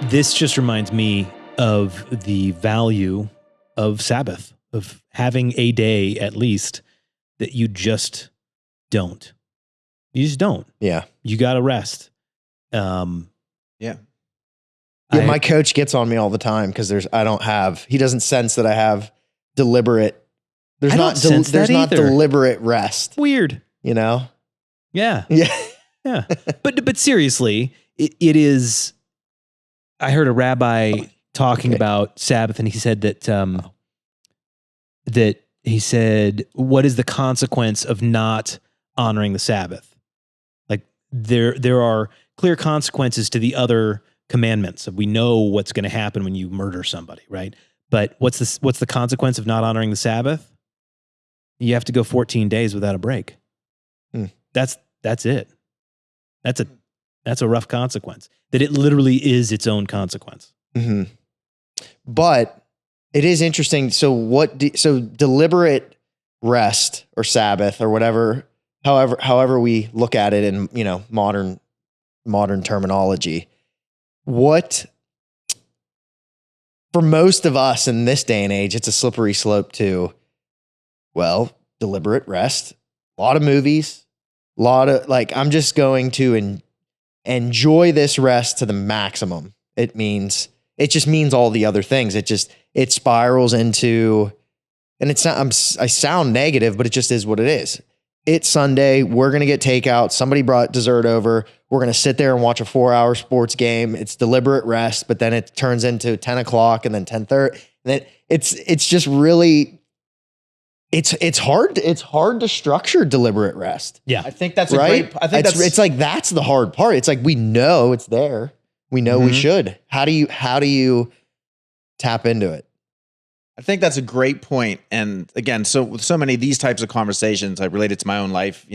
This just reminds me of the value of Sabbath, of having a day at least that you just don't. You just don't. Yeah. You got to rest. Yeah, my coach gets on me all the time because he doesn't sense that I have deliberate. There's not deliberate rest. Weird. You know? Yeah. Yeah. Yeah. But seriously, it is. I heard a rabbi talking about Sabbath, and he said that he said, what is the consequence of not honoring the Sabbath? Like there are clear consequences to the other commandments. We know what's going to happen when you murder somebody, right? But what's the consequence of not honoring the Sabbath? You have to go 14 days without a break. That's it. That's a rough consequence. That it literally is its own consequence. Mm-hmm. But it is interesting. So so deliberate rest or Sabbath or whatever, however we look at it in, modern terminology, what for most of us in this day and age, it's a slippery slope to, deliberate rest, a lot of movies, I'm just going to enjoy this rest to the maximum. It just means all the other things. It spirals into, and it's not, I sound negative, but it just is what it is. It's Sunday. We're going to get takeout. Somebody brought dessert over. We're going to sit there and watch a 4-hour sports game. It's deliberate rest, but then it turns into 10 o'clock and then 10:30. And then it's just really, it's hard to structure deliberate rest. Yeah. I think that's right. It's like, that's the hard part. It's like, we know it's there. We know we should. How do you tap into it? I think that's a great point. And again, so with so many of these types of conversations, I relate it to my own life,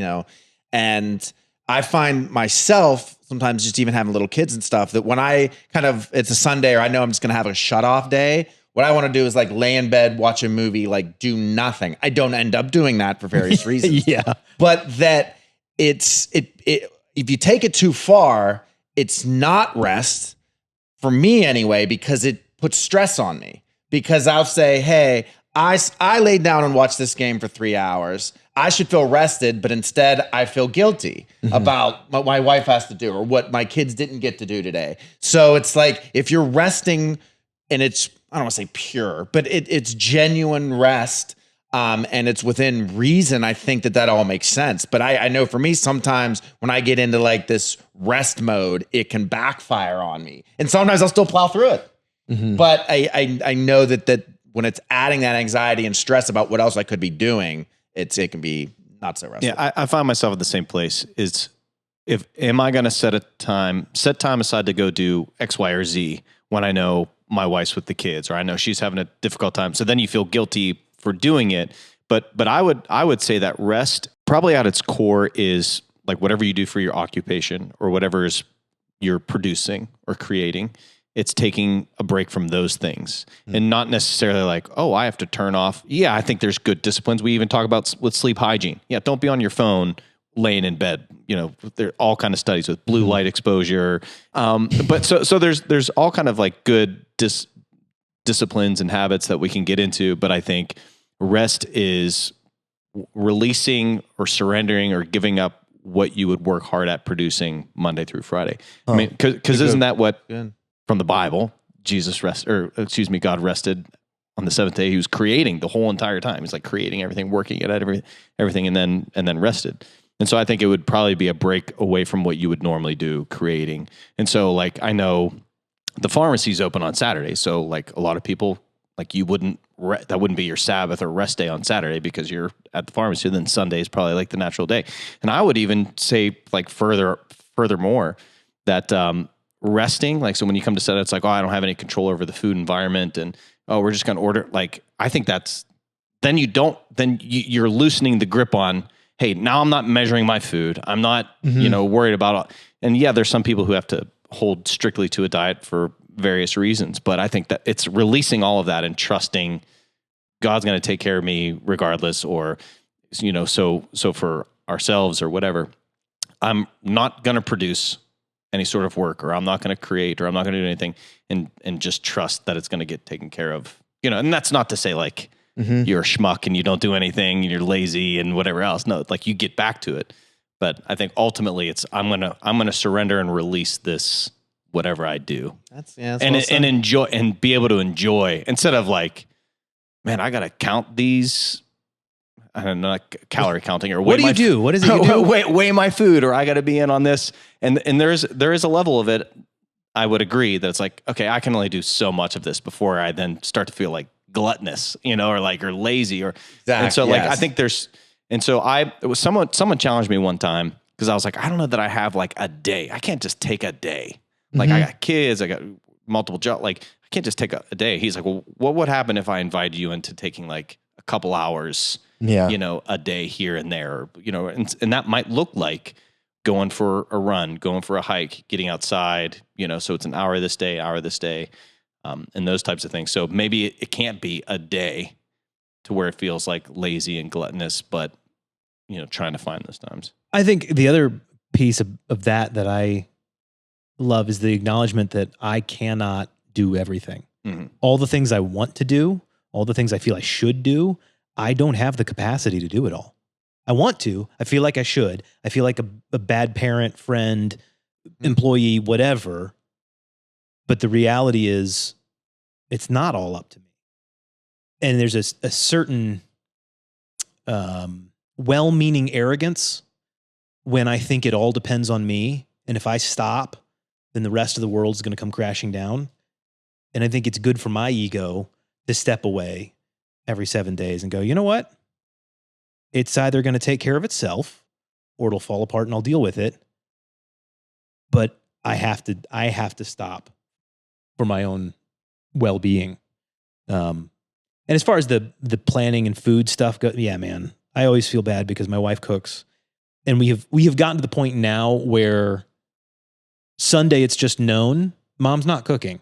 and I find myself sometimes just even having little kids and stuff that when it's a Sunday or I know I'm just going to have a shut off day, what I want to do is lay in bed, watch a movie, do nothing. I don't end up doing that for various reasons. Yeah. But that if you take it too far, it's not rest for me anyway, because it puts stress on me. Because I'll say, hey, I laid down and watched this game for 3 hours. I should feel rested, but instead I feel guilty about what my wife has to do or what my kids didn't get to do today. So it's like, if you're resting and it's, I don't want to say pure, but it's genuine rest, and it's within reason, I think that all makes sense. But I know for me, sometimes when I get into this rest mode, it can backfire on me. And sometimes I'll still plow through it. But I know that when it's adding that anxiety and stress about what else I could be doing, it can be not so restful. Yeah, I find myself at the same place. Am I going to set time aside to go do X, Y, or Z when I know my wife's with the kids or I know she's having a difficult time? So then you feel guilty for doing it. But I would say that rest probably at its core is whatever you do for your occupation or whatever is you're producing or creating. It's taking a break from those things and not necessarily I have to turn off. Yeah, I think there's good disciplines. We even talk about with sleep hygiene. Yeah, don't be on your phone laying in bed. There are all kind of studies with blue light exposure. But so there's all kind of good disciplines and habits that we can get into. But I think rest is releasing or surrendering or giving up what you would work hard at producing Monday through Friday. I mean, because isn't that what... Good. From the Bible, God rested on the seventh day. He was creating the whole entire time. He's creating everything, working at everything, and then rested. And so I think it would probably be a break away from what you would normally do creating. And so I know the pharmacy's open on Saturday. So a lot of people, you wouldn't, that wouldn't be your Sabbath or rest day on Saturday because you're at the pharmacy. Then Sunday is probably the natural day. And I would even say furthermore that, resting, so when you come to set it, it's I don't have any control over the food environment and we're just going to order. I think that's, then you're loosening the grip on, hey, now I'm not measuring my food. I'm not, worried about, and yeah, there's some people who have to hold strictly to a diet for various reasons, but I think that it's releasing all of that and trusting God's going to take care of me regardless, or, so for ourselves or whatever, I'm not going to produce any sort of work, or I'm not going to create, or I'm not going to do anything, and just trust that it's going to get taken care of. And that's not to say like you're a schmuck and you don't do anything and you're lazy and whatever else. No, like you get back to it. But I think ultimately it's I'm gonna surrender and release this whatever I do. That's and enjoy and be able to enjoy instead of like, man, I gotta count these. I don't know, like calorie counting or what do you do? What is it you do? Weigh my food, or I got to be in on this. And there is a level of it. I would agree that it's like, okay, I can only do so much of this before I then start to feel like gluttonous, or lazy, or exactly, and so like I think there's, and so it was someone challenged me one time because I was like, I don't know that I have like a day. I can't just take a day. Like I got kids, I got multiple jobs. Like I can't just take a day. He's like, well, what would happen if I invited you into taking like a couple hours? A day here and there, and that might look like going for a run, going for a hike, getting outside, so it's an hour this day, and those types of things. So maybe it can't be a day to where it feels like lazy and gluttonous, but, trying to find those times. I think the other piece of that I love is the acknowledgement that I cannot do everything. Mm-hmm. All the things I want to do, all the things I feel I should do, I don't have the capacity to do it all. I want to. I feel like I should. I feel like a bad parent, friend, employee, whatever. But the reality is, it's not all up to me. And there's a certain well-meaning arrogance when I think it all depends on me. And if I stop, then the rest of the world's going to come crashing down. And I think it's good for my ego to step away every 7 days and go, you know what? It's either going to take care of itself or it'll fall apart and I'll deal with it. But I have to stop for my own well-being. And as far as the planning and food stuff goes, yeah, man, I always feel bad because my wife cooks, and we have gotten to the point now where Sunday it's just known mom's not cooking.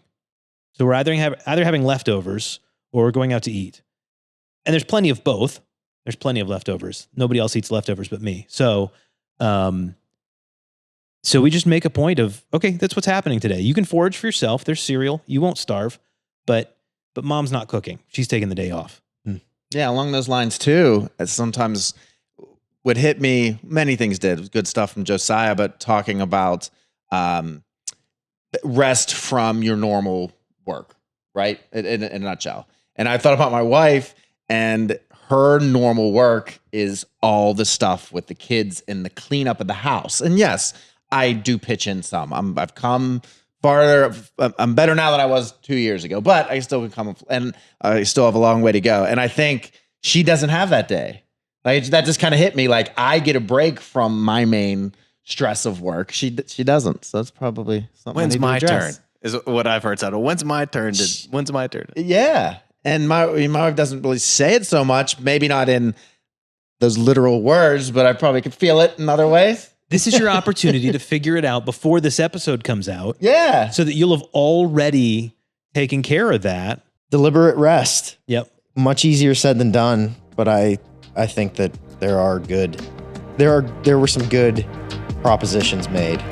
So we're either having leftovers or we're going out to eat. And there's plenty of both. There's plenty of leftovers. Nobody else eats leftovers but me. So we just make a point of, okay, that's what's happening today. You can forage for yourself. There's cereal. You won't starve. But mom's not cooking. She's taking the day off. Yeah, along those lines too, it sometimes would hit me, many things did. It was good stuff from Josiah, but talking about rest from your normal work, right? In a nutshell. And I thought about my wife, and her normal work is all the stuff with the kids and the cleanup of the house. And yes, I do pitch in some. I've come farther. I'm better now than I was 2 years ago, but I still can come, and I still have a long way to go. And I think she doesn't have that day. Like that just kind of hit me. Like I get a break from my main stress of work. She doesn't. So that's probably something. When's my turn? Is what I've heard. So when's my turn? When's my turn? Yeah. And my wife doesn't really say it so much, maybe not in those literal words, but I probably could feel it in other ways. This is your opportunity to figure it out before this episode comes out. Yeah. So that you'll have already taken care of that. Deliberate rest. Yep. Much easier said than done, but I think that there were some good propositions made.